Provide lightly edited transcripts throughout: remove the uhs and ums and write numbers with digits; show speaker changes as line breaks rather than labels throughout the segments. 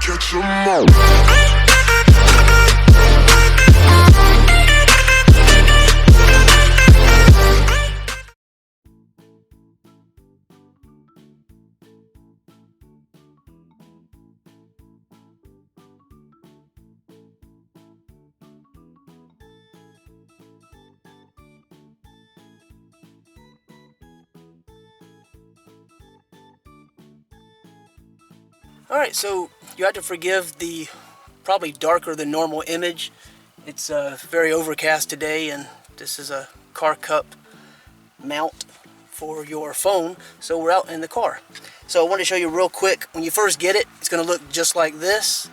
catch 'em all.
Alright, so you have to forgive the probably darker than normal image. It's very overcast today, and this is a car cup mount for your phone, so we're out in the car. So I want to show you real quick. When you first get it, it's going to look just like this.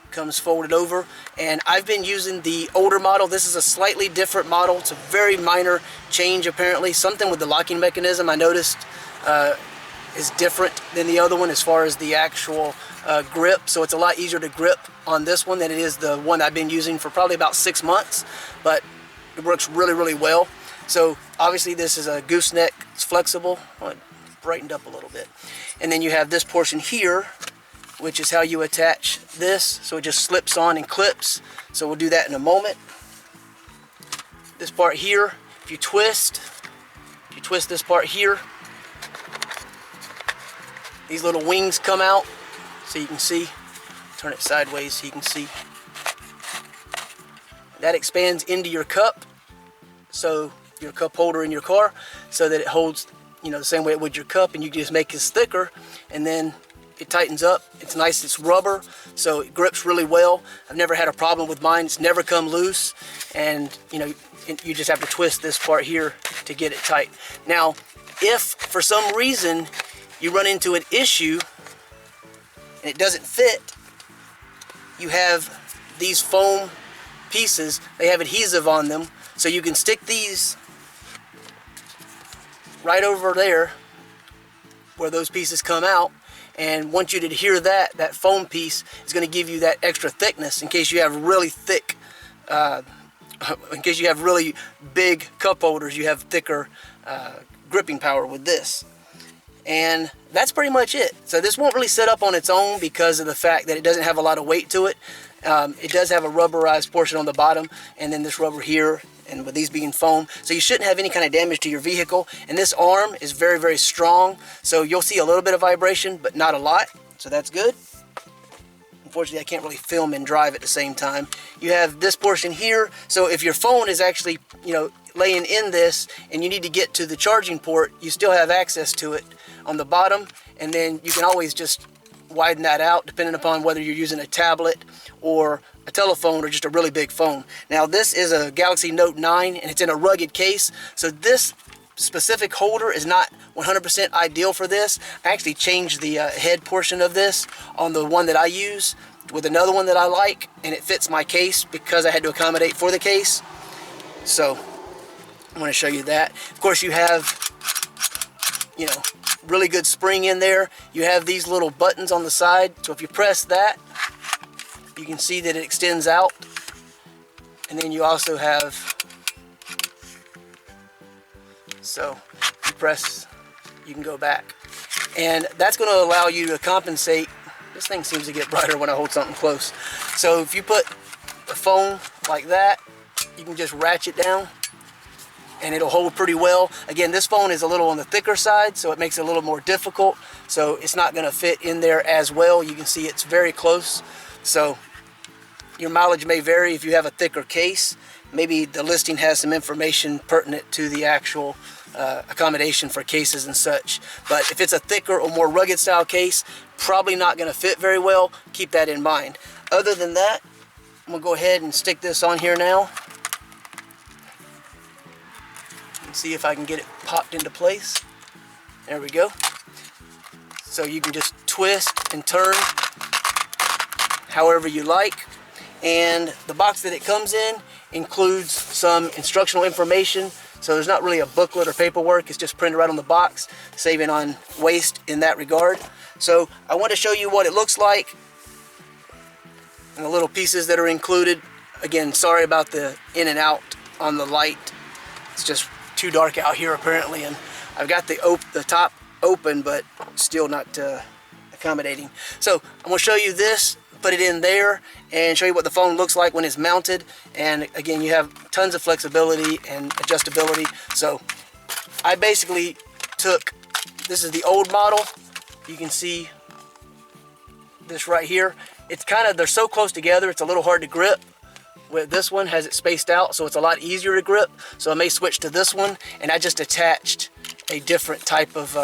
Comes folded over, and I've been using the older model. This is a slightly different model. It's a very minor change apparently. Something with the locking mechanism I noticed is different than the other one as far as the actual grip. So it's a lot easier to grip on this one than it is the one I've been using for probably about 6 months, but it works really, really well. So obviously this is a gooseneck. It's flexible. Well, it brightened up a little bit. And then you have this portion here, which is how you attach this. So it just slips on and clips. So we'll do that in a moment. This part here, if you twist this part here, these little wings come out, so you can see. Turn it sideways so you can see. That expands into your cup, so your cup holder in your car, so that it holds, you know, the same way it would your cup, and you can just make this thicker, and then it tightens up. It's nice, it's rubber, so it grips really well. I've never had a problem with mine. It's never come loose, and you know, you just have to twist this part here to get it tight. Now, if for some reason you run into an issue and it doesn't fit, you have these foam pieces. They have adhesive on them, so you can stick these right over there where those pieces come out, and once you adhere that foam piece is going to give you that extra thickness in case you have really thick in case you have really big cup holders. You have thicker gripping power with this. And that's pretty much it. So this won't really set up on its own because of the fact that it doesn't have a lot of weight to it. It does have a rubberized portion on the bottom, and then this rubber here, and with these being foam. So you shouldn't have any kind of damage to your vehicle. And this arm is very, very strong. So you'll see a little bit of vibration, but not a lot. So that's good. Unfortunately, I can't really film and drive at the same time. You have this portion here. So if your phone is actually, you know, laying in this and you need to get to the charging port, you still have access to it on the bottom, and then you can always just widen that out depending upon whether you're using a tablet or a telephone or just a really big phone. Now this is a Galaxy Note 9 and it's in a rugged case, so this specific holder is not 100% ideal for this. I actually changed the head portion of this on the one that I use with another one that I like, and it fits my case because I had to accommodate for the case. So I want to show you that. Of course, you have, you know, really good spring in there. You have these little buttons on the side, so if you press that, you can see that it extends out. And then you also have, so you press, you can go back, and that's going to allow you to compensate. This thing seems to get brighter when I hold something close. So if you put the phone like that, you can just ratchet down and it'll hold pretty well. Again, this phone is a little on the thicker side, so it makes it a little more difficult. So it's not going to fit in there as well. You can see it's very close. So your mileage may vary if you have a thicker case. Maybe the listing has some information pertinent to the actual accommodation for cases and such. But if it's a thicker or more rugged style case, probably not going to fit very well. Keep that in mind. Other than that, I'm going to go ahead and stick this on here now. And see if I can get it popped into place. There we go. So you can just twist and turn however you like. And the box that it comes in includes some instructional information. So there's not really a booklet or paperwork. It's just printed right on the box, saving on waste in that regard. So I want to show you what it looks like and the little pieces that are included. Again, sorry about the in and out on the light. It's just too dark out here apparently, and I've got the top open, but still not accommodating. So I'm going to show you this, put it in there, and show you what the phone looks like when it's mounted. And again, you have tons of flexibility and adjustability. So I basically took, this is the old model. You can see this right here. It's kind of, they're so close together, it's a little hard to grip. With this one, has it spaced out, so it's a lot easier to grip. So I may switch to this one, and I just attached a different type of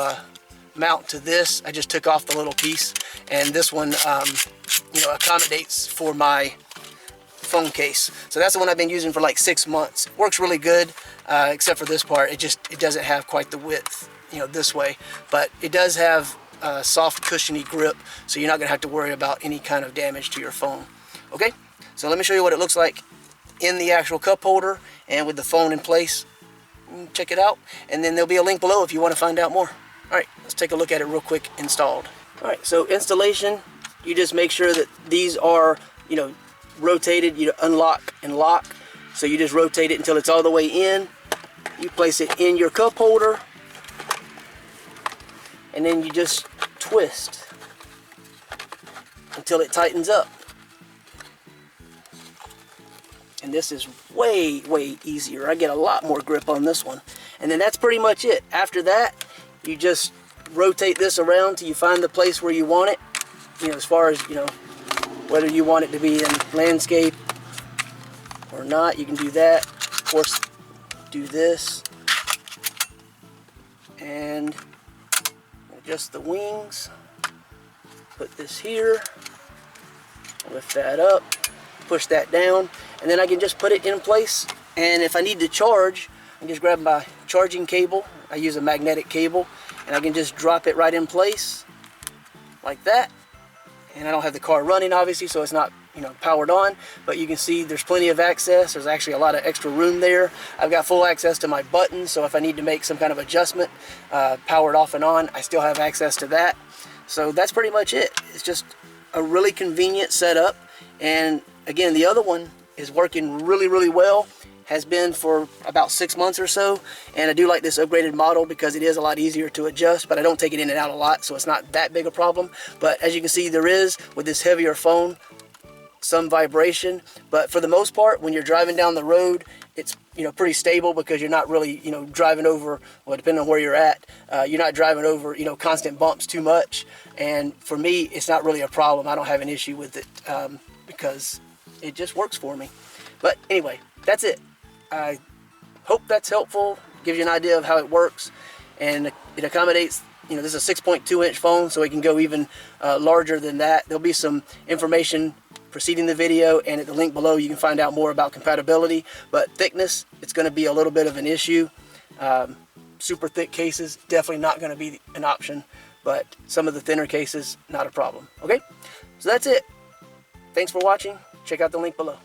mount to this. I just took off the little piece, and this one you know, accommodates for my phone case. So that's the one I've been using for like 6 months. It works really good, except for this part. It doesn't have quite the width, you know, this way, but it does have a soft, cushiony grip, so you're not gonna have to worry about any kind of damage to your phone. Okay, so let me show you what it looks like in the actual cup holder and with the phone in place. Check it out, and then there'll be a link below if you want to find out more. All right, let's take a look at it real quick installed. All right, so installation, you just make sure that these are, you know, rotated. You unlock and lock, so you just rotate it until it's all the way in. You place it in your cup holder, and then you just twist until it tightens up. And this is way, way easier. I get a lot more grip on this one. And then that's pretty much it. After that, you just rotate this around till you find the place where you want it. You know, as far as, you know, whether you want it to be in landscape or not, you can do that. Of course, do this. And adjust the wings. Put this here. Lift that up. Push that down. And then I can just put it in place. And if I need to charge, I can just grab my charging cable. I use a magnetic cable. And I can just drop it right in place like that. And I don't have the car running, obviously, so it's not, you know, powered on. But you can see there's plenty of access. There's actually a lot of extra room there. I've got full access to my buttons, so if I need to make some kind of adjustment, powered off and on, I still have access to that. So that's pretty much it. It's just a really convenient setup. And again, the other one is working really, really well. Has been for about 6 months or so. And I do like this upgraded model because it is a lot easier to adjust, but I don't take it in and out a lot, so it's not that big a problem. But as you can see, there is, with this heavier phone, some vibration. But for the most part, when you're driving down the road, it's, you know, pretty stable because you're not really, you know, driving over, well, depending on where you're at, you're not driving over, you know, constant bumps too much. And for me, it's not really a problem. I don't have an issue with it because it just works for me. But anyway, that's it. I hope that's helpful, gives you an idea of how it works, and it accommodates, you know, this is a 6.2 inch phone, so it can go even larger than that. There'll be some information preceding the video, and at the link below you can find out more about compatibility. But thickness, it's going to be a little bit of an issue. Super thick cases, definitely not going to be an option, but some of the thinner cases, not a problem. Okay, so that's it. Thanks for watching. Check out the link below.